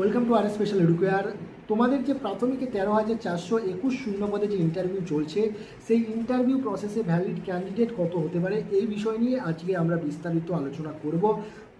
Welcome to our special educare. তোমাদের যে প্রাথমিকে 13,421 শূন্য পদে যে ইন্টারভিউ চলছে, সেই ইন্টারভিউ প্রসেসে ভ্যালিড ক্যান্ডিডেট কত হতে পারে এই বিষয় নিয়ে আজকে আমরা বিস্তারিত আলোচনা করব।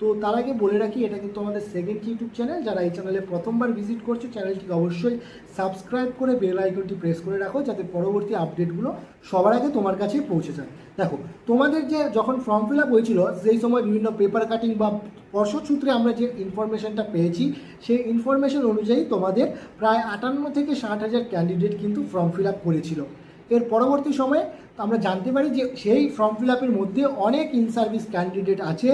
তো তার আগে বলে রাখি, এটা কিন্তু আমাদের সেকেন্ড ইউটিউব চ্যানেল। যারা এই চ্যানেলে প্রথমবার ভিজিট করছো, চ্যানেলটিকে অবশ্যই সাবস্ক্রাইব করে বেল আইকনটি প্রেস করে রাখো, যাতে পরবর্তী আপডেটগুলো সবার আগে তোমার কাছে পৌঁছে যায়। দেখো, তোমাদের যে যখন ফর্ম ফিল আপ হয়েছিল, সেই সময় বিভিন্ন পেপার কাটিং বা পর্ষদ সূত্রে আমরা যে ইনফরমেশনটা পেয়েছি, সেই ইনফরমেশন অনুযায়ী তোমাদের প্রায় 58 থেকে 60,000 ক্যান্ডিডেট কিন্তু ফর্ম ফিল আপ করেছিল। এর পরবর্তী সময়ে আমরা জানতে পারি যে সেই ফর্ম ফিল আপের মধ্যে অনেক ইন সার্ভিস ক্যান্ডিডেট আছে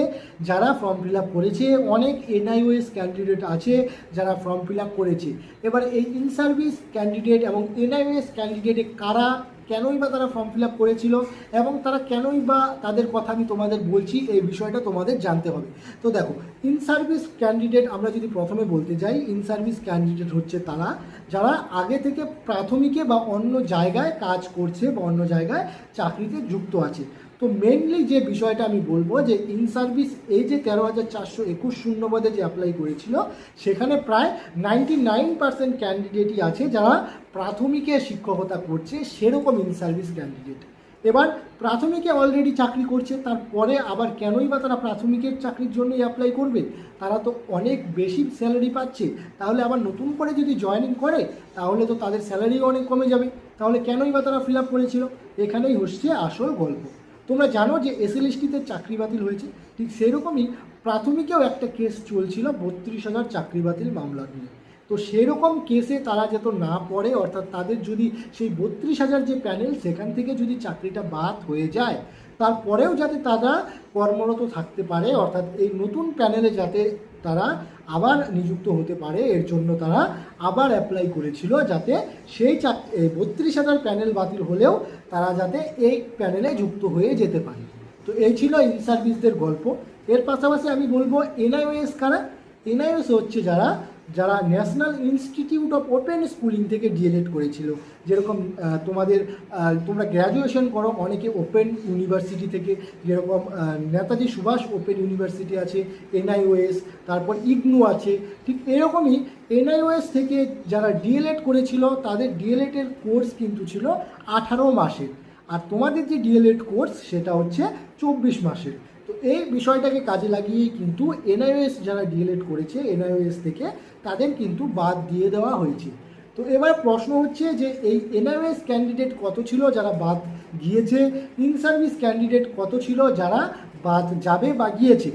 যারা ফর্ম ফিল আপ করেছে, অনেক এনআইওএস ক্যান্ডিডেট আছে যারা ফর্ম ফিল আপ করেছে। এবার এই ইন সার্ভিস ক্যান্ডিডেট এবং এনআইওএস ক্যান্ডিডেটে কারা, কেনই বা তারা ফর্ম ফিল আপ করেছিল এবং তারা কেনই বা তাদের কথা আমি তোমাদের বলছি, এই বিষয়টা তোমাদের জানতে হবে। তো দেখো, ইন সার্ভিস ক্যান্ডিডেট আমরা যদি প্রথমে বলতে যাই, ইন সার্ভিস ক্যান্ডিডেট হচ্ছে তারা যারা আগে থেকে প্রাথমিকে বা অন্য জায়গায় কাজ করছে বা অন্য জায়গায় চাকরিতে যুক্ত আছে। তো মেনলি যে বিষয়টা আমি বলবো যে ইন সার্ভিস এই যে 13,421 শূন্য পদে যে অ্যাপ্লাই করেছিল, সেখানে প্রায় 99% ক্যান্ডিডেটই আছে যারা প্রাথমিকে শিক্ষকতা করছে, সেরকম ইন সার্ভিস ক্যান্ডিডেট। এবার প্রাথমিকে অলরেডি চাকরি করছে, তারপরে আবার কেনই বা তারা প্রাথমিকের চাকরির জন্যই অ্যাপ্লাই করবে? তারা তো অনেক বেশি স্যালারি পাচ্ছে, তাহলে আবার নতুন করে যদি জয়েনিং করে তাহলে তো তাদের স্যালারিও অনেক কমে যাবে। তাহলে কেনই বা তারা ফিল আপ করেছিল? এখানেই হচ্ছে আসল গল্প। তোমরা জানো যে এসএলএসটিতে চাকরি বাতিল হয়েছে, ঠিক সেরকমই প্রাথমিকেও একটা কেস চলছিল 32,000 চাকরি বাতিল মামলা নিয়ে। তো সেরকম কেসে তারা যাতে না পড়ে, অর্থাৎ তাদের যদি সেই 32,000 যে প্যানেল, সেখান থেকে যদি চাকরিটা বাদ হয়ে যায়, তারপরেও যাতে তারা কর্মরত থাকতে পারে, অর্থাৎ এই নতুন প্যানেলে যাতে তারা আবার নিযুক্ত হতে পারে, এর জন্য তারা আবার অ্যাপ্লাই করেছিল, যাতে সেই 32,000 প্যানেল বাতিল হলেও তারা যাতে এই প্যানেলে যুক্ত হয়ে যেতে পারে। তো এই ছিল ইন সার্ভিসদের গল্প। এর পাশাপাশি আমি বলবো এনআইওএস কারা। এনআইওএস হচ্ছে যারা যারা national institute of open schooling থেকে ডিএলএড করেছিল। যেরকম তোমরা গ্র্যাজুয়েশন করো অনেকে ওপেন ইউনিভার্সিটি থেকে, যেরকম নেতাজি সুভাষ ওপেন ইউনিভার্সিটি আছে, এনআইওএস, তারপর ইগনু আছে। ঠিক এরকমই এনআইওএস থেকে যারা ডিএলএড করেছিল, তাদের ডিএলএডের কোর্স কিন্তু ছিল 18 মাসের, আর তোমাদের যে ডিএলএড কোর্স সেটা হচ্ছে 24 মাসের। তো এই বিষয়টাকে কাজে লাগিয়েই কিন্তু এনআইওএস যারা ডিএলএড করেছে এনআইওএস থেকে, তাদের কিন্তু বাদ দিয়ে দেওয়া হয়েছে। তো এবার প্রশ্ন হচ্ছে যে এই এনআইওএস ক্যান্ডিডেট কত ছিল যারা বাদ গিয়েছে, ইন সার্ভিস ক্যান্ডিডেট কত ছিল যারা বাদ যাবে বা গিয়েছে।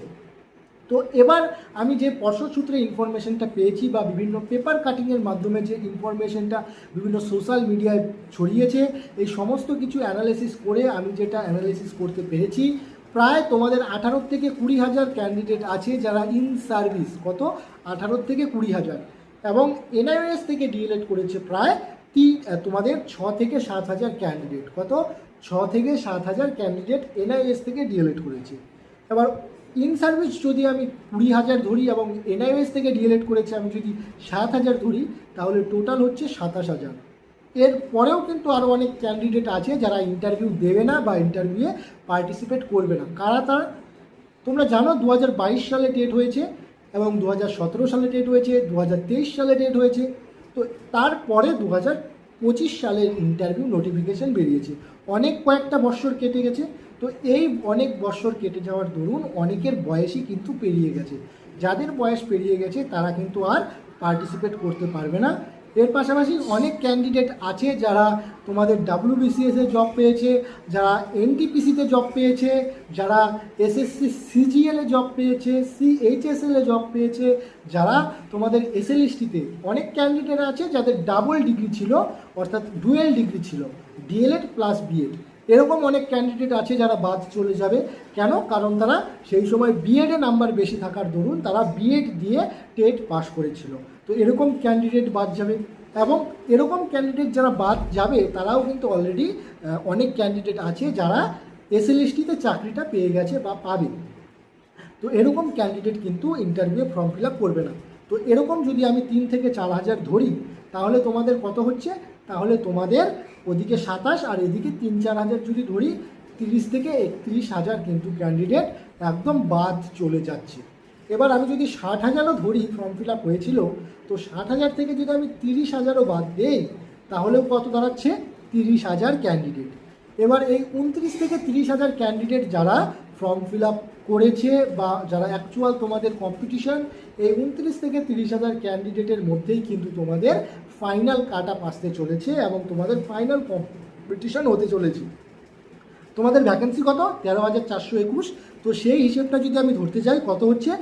তো এবার আমি যে পর্ষদ সূত্রে ইনফরমেশনটা পেয়েছি বা বিভিন্ন পেপার কাটিংয়ের মাধ্যমে যে ইনফরমেশনটা বিভিন্ন সোশ্যাল মিডিয়ায় ছড়িয়েছে, এই সমস্ত কিছু অ্যানালিসিস করে আমি যেটা অ্যানালিসিস করতে পেরেছি, প্রায় তোমাদের 18 থেকে 20,000 ক্যান্ডিডেট আছে যারা ইন সার্ভিস, কত 18 থেকে 20,000, এবং এনআইওএস থেকে ডিএলএড করেছে প্রায় তোমাদের 6 থেকে 7,000 ক্যান্ডিডেট। কত? 6 থেকে 7,000 ক্যান্ডিডেট এনআইওএস থেকে ডিএলএড করেছে। এবার ইন সার্ভিস যদি আমি 20,000 ধরি এবং এনআইওএস থেকে ডিএলএড করেছে আমি যদি 7,000 ধরি, তাহলে টোটাল হচ্ছে 27,000। এর পরেও কিন্তু আরও অনেক ক্যান্ডিডেট আছে যারা ইন্টারভিউ দেবে না বা ইন্টারভিউয়ে পার্টিসিপেট করবে না। কারা তারা? তোমরা জানো 2022 সালে ডেট হয়েছে এবং 2017 সালে ডেট হয়েছে, 2023 সালে ডেট হয়েছে। তো তারপরে 2025 সালের ইন্টারভিউ নোটিফিকেশান বেরিয়েছে। কয়েকটা বৎসর কেটে গেছে। তো এই অনেক বৎসর কেটে যাওয়ার দরুন অনেকের বয়সই কিন্তু পেরিয়ে গেছে। যাদের বয়স পেরিয়ে গেছে তারা কিন্তু আর পার্টিসিপেট করতে পারবে না। এর পাশাপাশি অনেক ক্যান্ডিডেট আছে যারা তোমাদের ডাব্লিউবিসিএসে জব পেয়েছে, যারা এনটিপিসিতে জব পেয়েছে, যারা এসএসসি সিজিএলে জব পেয়েছে, সিএইচএসএলে জব পেয়েছে, যারা তোমাদের এসএলএসটিতে অনেক ক্যান্ডিডেট আছে যাদের ডাবল ডিগ্রি ছিল, অর্থাৎ ডুয়েল ডিগ্রি ছিল, ডিএলএড প্লাস বিএড। এরকম অনেক ক্যান্ডিডেট আছে যারা বাদ চলে যাবে। কেন? কারণ তারা সেই সময় বিএডে নাম্বার বেশি থাকার দরুন তারা বিএড দিয়ে টেট পাস করেছিল। তো এরকম ক্যান্ডিডেট বাদ যাবে, এবং এরকম ক্যান্ডিডেট যারা বাদ যাবে তারাও কিন্তু অলরেডি অনেক ক্যান্ডিডেট আছে যারা এসএলএসটিতে চাকরিটা পেয়ে গেছে বা পাবে। তো এরকম ক্যান্ডিডেট কিন্তু ইন্টারভিউ ফর্ম ফিল আপ করবে না। তো এরকম যদি আমি 3 থেকে 4,000 ধরি, তাহলে তোমাদের কত হচ্ছে? তাহলে তোমাদের ওদিকে 27 আর এদিকে 3-4 হাজার যদি ধরি, 30 থেকে 31,000 কিন্তু ক্যান্ডিডেট একদম বাদ চলে যাচ্ছে। এবার আমি যদি 60,000ও ধরি ফর্ম ফিল আপ হয়েছিল, তো 60,000 থেকে যদি আমি 30,000ও বাদ দেই, তাহলেও কত দাঁড়াচ্ছে? 30,000 ক্যান্ডিডেট। এবার এই 29 থেকে 30,000 ক্যান্ডিডেট যারা ফর্ম ফিল আপ করেছে বা যারা অ্যাকচুয়াল তোমাদের কম্পিটিশন, এই 29 থেকে 30,000 ক্যান্ডিডেটের মধ্যেই কিন্তু তোমাদের ফাইনাল কাট আপ আসতে চলেছে এবং তোমাদের ফাইনাল কম্পিটিশন হতে চলেছে। তোমাদের ভ্যাকেন্সি কত? 13,421। তো সেই হিসেবটা যদি আমি ধরতে যাই, কত হচ্ছে?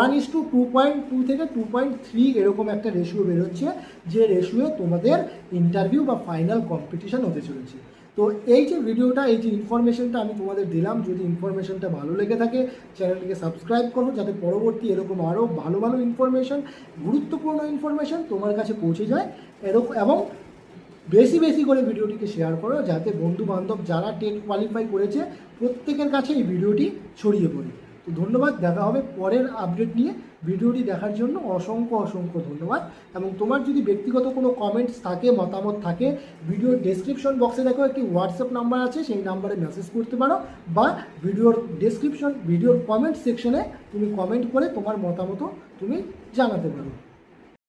1:2.2 থেকে 2.3 এরকম একটা রেশিও বেরোচ্ছে, যে রেশিওয়ে তোমাদের ইন্টারভিউ বা ফাইনাল কম্পিটিশন হতে চলেছে। তো এই যে ভিডিওটা, এই যে ইনফরমেশনটা আমি তোমাদের দিলাম, যদি ইনফরমেশনটা ভালো লেগে থাকে চ্যানেলটিকে সাবস্ক্রাইব করো, যাতে পরবর্তী এরকম আরও ভালো ভালো ইনফরমেশন, গুরুত্বপূর্ণ ইনফরমেশন তোমার কাছে পৌঁছে যায় এরকম, এবং বেশি বেশি করে ভিডিওটিকে শেয়ার করো, যাতে বন্ধু বান্ধব যারা টেট কোয়ালিফাই করেছে প্রত্যেকের কাছে এই ভিডিওটি ছড়িয়ে পড়ে। তো ধন্যবাদ, দেখা হবে পরের আপডেট নিয়ে। ভিডিওটি দেখার জন্য অসংখ্য অসংখ্য ধন্যবাদ। এবং তোমার যদি ব্যক্তিগত কোনো কমেন্টস থাকে, মতামত থাকে, ভিডিওর ডেসক্রিপশন বক্সে দেখো একটি হোয়াটসঅ্যাপ নাম্বার আছে, সেই নাম্বারে মেসেজ করতে পারো, বা ভিডিওর কমেন্ট সেকশনে তুমি কমেন্ট করে তোমার মতামত তুমি জানাতে পারো।